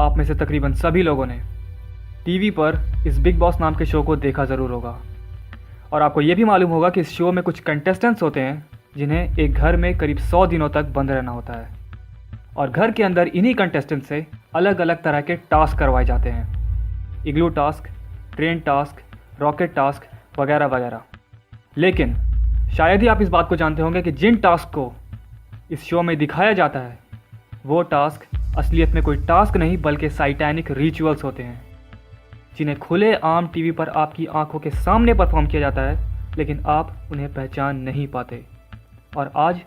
आप में से तकरीबन सभी लोगों ने टीवी पर इस बिग बॉस नाम के शो को देखा ज़रूर होगा। और आपको ये भी मालूम होगा कि इस शो में कुछ कंटेस्टेंट्स होते हैं जिन्हें एक घर में करीब 100 दिनों तक बंद रहना होता है और घर के अंदर इन्हीं कंटेस्टेंट से अलग अलग तरह के टास्क करवाए जाते हैं। Igloo task, train task, rocket task वगैरह वगैरह। लेकिन शायद ही आप इस बात को जानते होंगे कि जिन टास्क को इस शो में दिखाया जाता है वो टास्क असलियत में कोई टास्क नहीं बल्कि साइटैनिक रिचुअल्स होते हैं, जिन्हें खुले आम टीवी पर आपकी आंखों के सामने परफॉर्म किया जाता है, लेकिन आप उन्हें पहचान नहीं पाते। और आज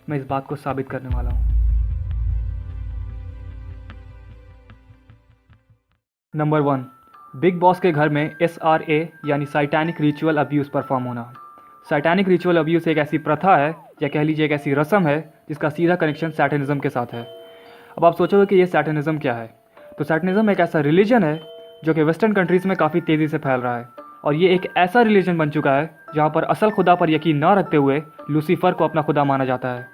मैं इस बात को साबित करने वाला हूँ। नंबर 1, बिग बॉस के घर में SRA यानी साइटैनिक रिचुअल अब्यूज़ परफॉर्म होना। साइटैनिक रिचुअल अब्यूज़ एक ऐसी प्रथा है या कह लीजिए एक ऐसी रस्म है जिसका सीधा कनेक्शन सैटनिज्म के साथ है। अब आप सोचोगे कि ये सैटनिज्म क्या है, तो सैटनिज्म एक ऐसा रिलीजन है जो कि वेस्टर्न कंट्रीज़ में काफ़ी तेज़ी से फैल रहा है और ये एक ऐसा रिलीजन बन चुका है जहाँ पर असल खुदा पर यकीन ना रखते हुए लूसीफर को अपना खुदा माना जाता है।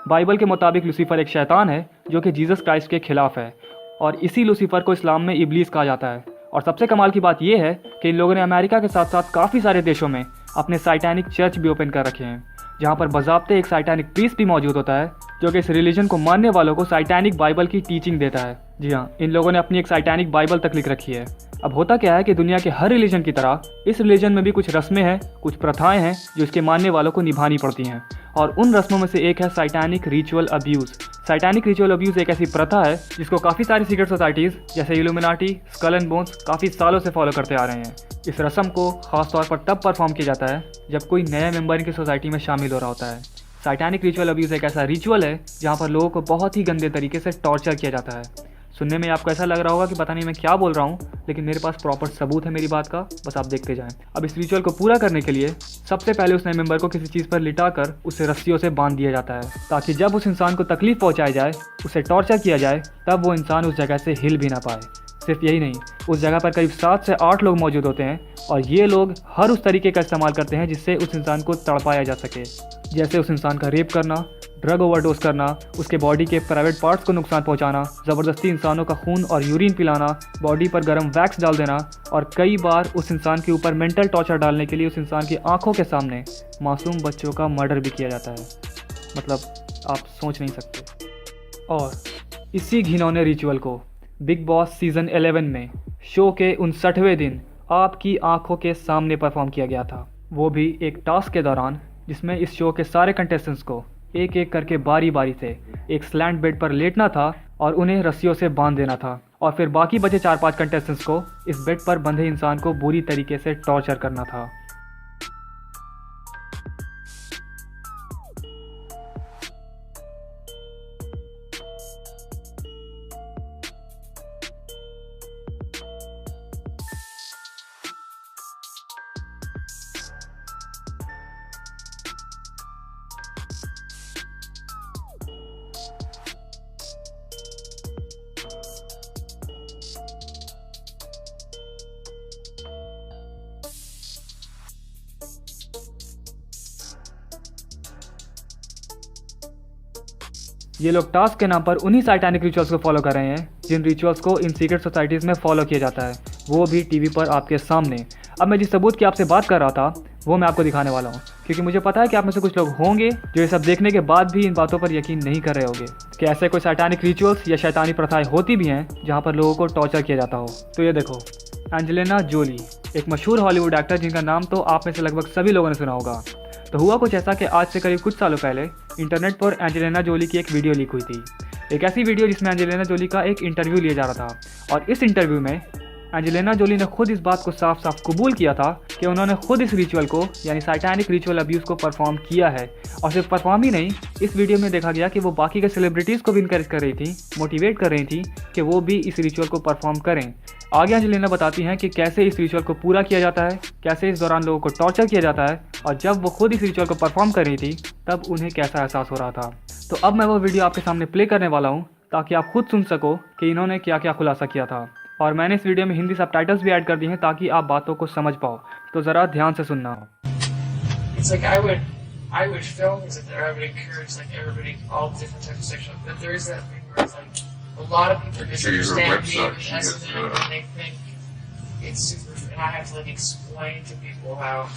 बाइबल के मुताबिक लूसीफर एक शैतान है जो कि जीसस क्राइस्ट के खिलाफ है और इसी लूसीफर को इस्लाम में इब्लीस कहा जाता है। और सबसे कमाल की बात यह है कि इन लोगों ने अमेरिका के साथ साथ काफ़ी सारे देशों में अपने साइटैनिक चर्च भी ओपन कर रखे हैं, जहाँ पर बज़ाब्ते एक साइटैनिक प्रीस्ट भी मौजूद होता है जो कि इस रिलीजन को मानने वालों को साइटैनिक बाइबल की टीचिंग देता है। जी हाँ, इन लोगों ने अपनी एक साइटैनिक बाइबल तक लिख रखी है। अब होता क्या है कि दुनिया के हर रिलीजन की तरह इस रिलीजन में भी कुछ रस्में हैं, कुछ प्रथाएं हैं जो इसके मानने वालों को निभानी पड़ती हैं, और उन रस्मों में से एक है साइटैनिक रिचुअल अब्यूज़। साइटैनिक रिचुअल अब्यूज़ एक ऐसी प्रथा है जिसको काफ़ी सारी सीक्रेट सोसाइटीज़ जैसे इल्यूमिनाटी, स्कल एंड बोन्स काफ़ी सालों से फॉलो करते आ रहे हैं। इस रस्म को ख़ासतौर पर तब परफॉर्म किया जाता है जब कोई नया मेंबर इनकी सोसाइटी में शामिल हो रहा होता है। साइटैनिक रिचुअल अब्यूज़ एक ऐसा रिचुअल है जहाँ पर लोगों को बहुत ही गंदे तरीके से टॉर्चर किया जाता है। सुनने में आपको ऐसा लग रहा होगा कि पता नहीं मैं क्या बोल रहा हूँ, लेकिन मेरे पास प्रॉपर सबूत है मेरी बात का, बस आप देखते जाएं। अब इस रिचुअल को पूरा करने के लिए सबसे पहले उस नए मेंबर को किसी चीज़ पर लिटाकर उसे रस्सियों से बांध दिया जाता है, ताकि जब उस इंसान को तकलीफ पहुँचाई जाए, उसे टॉर्चर किया जाए, तब वो इंसान उस जगह से हिल भी ना पाए। सिर्फ यही नहीं, उस जगह पर करीब 7 से 8 लोग मौजूद होते हैं और ये लोग हर उस तरीके का इस्तेमाल करते हैं जिससे उस इंसान को तड़पाया जा सके, जैसे उस इंसान का रेप करना, ड्रग ओवरडोज करना, उसके बॉडी के प्राइवेट पार्ट्स को नुकसान पहुंचाना, ज़बरदस्ती इंसानों का खून और यूरिन पिलाना, बॉडी पर गर्म वैक्स डाल देना और कई बार उस इंसान के ऊपर मेंटल टॉर्चर डालने के लिए उस इंसान की आंखों के सामने मासूम बच्चों का मर्डर भी किया जाता है। मतलब आप सोच नहीं सकते। और इसी घिनौने रिचुअल को बिग बॉस सीज़न 11 में शो के 59वें दिन आपकी आंखों के सामने परफॉर्म किया गया था, वो भी एक टास्क के दौरान जिसमें इस शो के सारे कंटेस्टेंट्स को एक एक करके बारी बारी से एक स्लैंट बेड पर लेटना था और उन्हें रस्सियों से बांध देना था और फिर बाकी बचे 4-5 कंटेस्टेंट्स को इस बेड पर बंधे इंसान को बुरी तरीके से टॉर्चर करना था। ये लोग टास्क के नाम पर उन्हीं साइटैनिक रिचुअल्स को फॉलो कर रहे हैं जिन रिचुअल्स को इन सीक्रेट सोसाइटीज़ में फॉलो किया जाता है, वो भी टीवी पर आपके सामने। अब मैं जिस सबूत की आपसे बात कर रहा था वो मैं आपको दिखाने वाला हूँ, क्योंकि मुझे पता है कि आप में से कुछ लोग होंगे जो ये सब देखने के बाद भी इन बातों पर यकीन नहीं कर रहे होंगे कि ऐसे कोई साइटैनिक रिचुअल्स या शैतानी प्रथाएं होती भी हैं जहाँ पर लोगों को टॉर्चर किया जाता हो। तो ये देखो, एंजेलिना जोली, एक मशहूर हॉलीवुड एक्टर जिनका नाम तो आप में से लगभग सभी लोगों ने सुना होगा। तो हुआ कुछ ऐसा कि आज से करीब कुछ सालों पहले इंटरनेट पर एंजेलिना जोली की एक वीडियो लीक हुई थी। एक ऐसी वीडियो जिसमें एंजेलिना जोली का एक इंटरव्यू लिया जा रहा था और इस इंटरव्यू में एंजेलिना जोली ने खुद इस बात को साफ साफ कबूल किया था कि उन्होंने खुद इस रिचुअल को यानी साइटैनिक रिचुअल अब्यूज़ को परफॉर्म किया है। और सिर्फ परफॉर्म ही नहीं, इस वीडियो में देखा गया कि वो बाकी के सेलिब्रिटीज़ को भी इनकरेज कर रही थी, मोटिवेट कर रही थी कि वो भी इस रिचुअल को परफॉर्म करें। आगे एंजेलिना बताती हैं कि कैसे इस रिचुअल को पूरा किया जाता है, कैसे इस दौरान लोगों को टॉर्चर किया जाता है और जब वो खुद इस रिचुअल को परफॉर्म कर रही थी तब उन्हें कैसा एहसास हो रहा था। तो अब मैं वो वीडियो आपके सामने प्ले करने वाला हूँ ताकि आप खुद सुन सको कि इन्होंने क्या क्या खुलासा किया था। और मैंने इस वीडियो में हिंदी सबटाइटल्स भी ऐड कर दिए हैं ताकि आप बातों को समझ पाओ, तो ज़रा ध्यान से सुनना। It's like I would film as if I would encourage like everybody, all different types of sexual, but there is that thing where it's like A lot of people I see her misunderstand website, being she has, S&M and they think it's super, and I have to like explain to people how,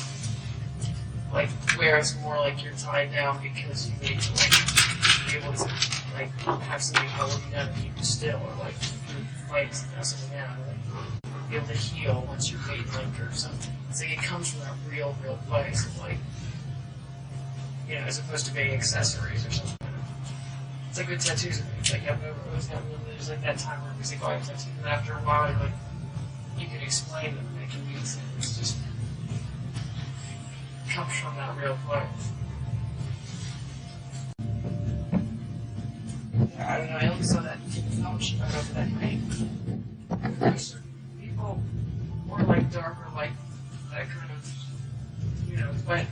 like, where it's more like you're tied down because you need to like be able to like have something hold you down and keep you still, or like your legs messing down, or like be able to heal once you're weight linked or something. It's like it comes from that real place of like, you know, as opposed to being accessories or something. It's like with tattoos. It's like there's like that time where it's like, oh, I have tattoos, and after a while, you're like, you can explain them, they can mean things. It's just it comes from that real place. Yeah, I don't know. I only saw that fellowship out over that night. There's certain people more like darker, like that kind of, you know, but.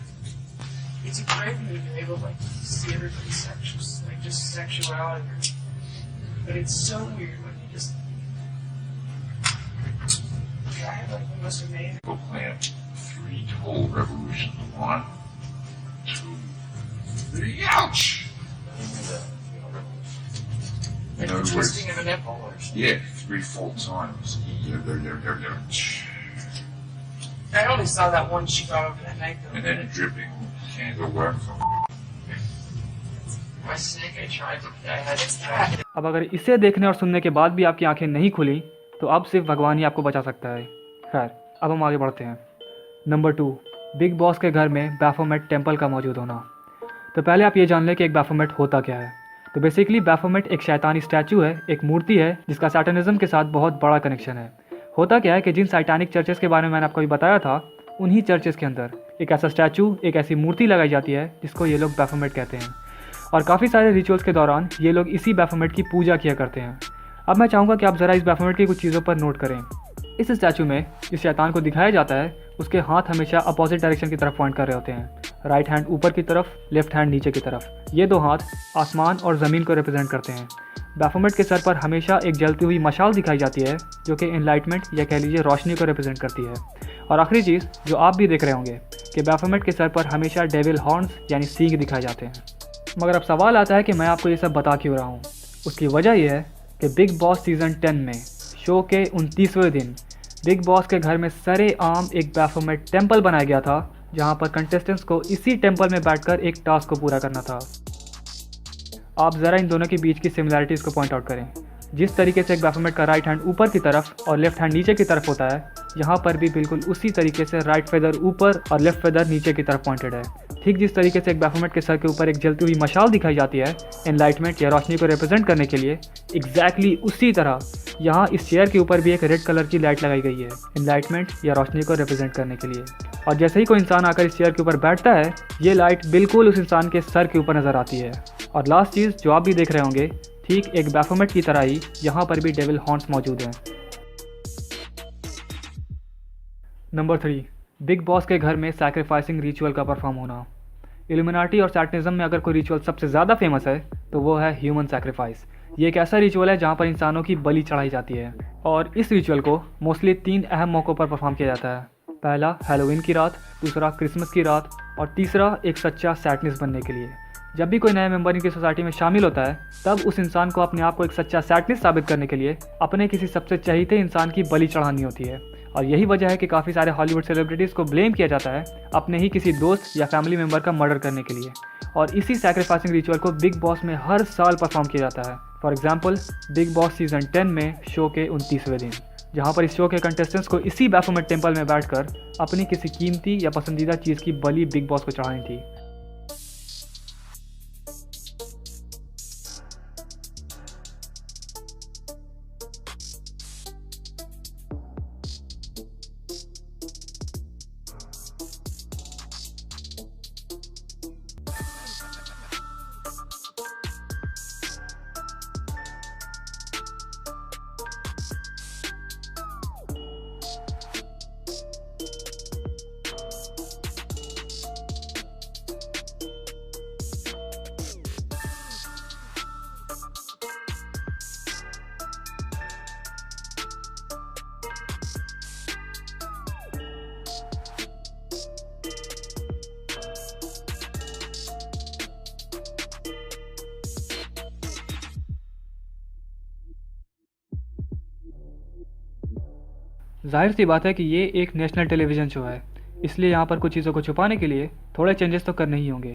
It's a great thing to be able to like see everybody's sexual, like just sexuality. But it's so weird when you just. Yeah, I have like the most amazing. Go plan 3 total revolutions. 1, 2, 3, ouch! Like In other the twisting words, of a nipple or something. yeah, 3 full times. I only saw that one she got over that night though. And then dripping. Can't go back from. My snake, I had it. अब अगर इसे देखने और सुनने के बाद भी आपकी आंखें नहीं खुली तो अब सिर्फ भगवान ही आपको बचा सकता है। खैर, अब हम आगे बढ़ते हैं। नंबर 2, बिग बॉस के घर में बैफोमेट टेम्पल का मौजूद होना। तो पहले आप ये जान लें कि एक बैफोमेट होता क्या है। तो बेसिकली बैफोमेट एक शैतानी स्टैचू है, एक मूर्ति है जिसका सैटनिज्म के साथ बहुत बड़ा कनेक्शन है। होता क्या है कि जिन सैटानिक चर्चेस के बारे में मैंने आपको अभी बताया था, उन्हीं चर्चेस के अंदर एक ऐसा स्टैचू, एक ऐसी मूर्ति लगाई जाती है जिसको ये लोग बैफोमेट कहते हैं। और काफ़ी सारे रिचुअल्स के दौरान ये लोग इसी बैफोमेट की पूजा किया करते हैं। अब मैं चाहूँगा कि आप ज़रा इस बैफोमेट की कुछ चीज़ों पर नोट करें। इस स्टैचू में जिस शैतान को दिखाया जाता है उसके हाथ हमेशा अपोजिट डायरेक्शन की तरफ पॉइंट कर रहे होते हैं। राइट हैंड ऊपर की तरफ, लेफ्ट हैंड नीचे की तरफ। ये 2 हाथ आसमान और ज़मीन को रिप्रेजेंट करते हैं। बैफोमेट के सर पर हमेशा एक जलती हुई मशाल दिखाई जाती है जो कि एनलाइटमेंट या कह लीजिए रोशनी को रिप्रेजेंट करती है। और आखिरी चीज़ जो आप भी देख रहे होंगे कि बैफोमेट के सर पर हमेशा डेविल हॉर्न्स यानी सींग दिखाए जाते हैं। मगर अब सवाल आता है कि मैं आपको ये सब बता क्यों रहा हूँ। उसकी वजह यह है कि बिग बॉस सीज़न 10 में शो के 29वें दिन बिग बॉस के घर में सरेआम एक बैफोमेट टेम्पल बनाया गया था, जहाँ पर कंटेस्टेंट्स को इसी टेम्पल में बैठकर एक टास्क को पूरा करना था। आप ज़रा इन दोनों के बीच की सिमिलैरिटीज़ को पॉइंट आउट करें। जिस तरीके से एक बैफोमेट का राइट हैंड ऊपर की तरफ और लेफ्ट हैंड नीचे की तरफ होता है, यहाँ पर भी बिल्कुल उसी तरीके से राइट फेदर ऊपर और लेफ्ट फेदर नीचे की तरफ पॉइंटेड है। ठीक जिस तरीके से एक बैफोमेट के सर के ऊपर एक जलती हुई मशाल दिखाई जाती है एनलाइटमेंट या रोशनी को रिप्रेजेंट करने के लिए, एग्जैक्टली उसी तरह यहाँ इस चेयर के ऊपर भी एक रेड कलर की लाइट लगाई गई है एनलाइटमेंट या रोशनी को रिप्रेजेंट करने के लिए। और जैसे ही कोई इंसान आकर इस चेयर के ऊपर बैठता है, ये लाइट बिल्कुल उस इंसान के सर के ऊपर नज़र आती है। और लास्ट चीज़ जो आप भी देख रहे होंगे, ठीक एक बैफोमेट की तरह ही यहाँ पर भी डेविल हॉर्न्स मौजूद हैं। नंबर 3, बिग बॉस के घर में सैक्रिफाइसिंग रिचुअल का परफॉर्म होना। इल्यूमिनाटी और सैटनिज्म में अगर कोई रिचुअल सबसे ज़्यादा फेमस है तो वो है ह्यूमन सैक्रिफाइस। ये एक ऐसा रिचुअल है जहाँ पर इंसानों की बलि चढ़ाई जाती है। और इस रिचुअल को मोस्टली 3 अहम मौक़ों पर परफॉर्म किया जाता है। पहला हैलोवीन की रात, दूसरा क्रिसमस की रात और तीसरा एक सच्चा सैटनिस्ट बनने के लिए। जब भी कोई नया मेंबर इनकी सोसाइटी में शामिल होता है, तब उस इंसान को अपने आप को एक सच्चा सैटनिस्ट साबित करने के लिए अपने किसी सबसे चहीते इंसान की बलि चढ़ानी होती है। और यही वजह है कि काफ़ी सारे हॉलीवुड सेलिब्रिटीज़ को ब्लेम किया जाता है अपने ही किसी दोस्त या फैमिली मेम्बर का मर्डर करने के लिए। और इसी सैक्रिफाइसिंग रिचुअल को बिग बॉस में हर साल परफॉर्म किया जाता है। For example big boss season 10 में शो के 29वें दिन, जहाँ पर इस शो के कंटेस्टेंट्स को इसी बैफोमेट टेम्पल में बैठकर अपनी किसी कीमती या पसंदीदा चीज़ की बलि बिग बॉस को चढ़ानी थी। जाहिर सी बात है कि ये एक नेशनल टेलीविज़न शो है, इसलिए यहाँ पर कुछ चीज़ों को छुपाने के लिए थोड़े चेंजेस तो करने ही होंगे।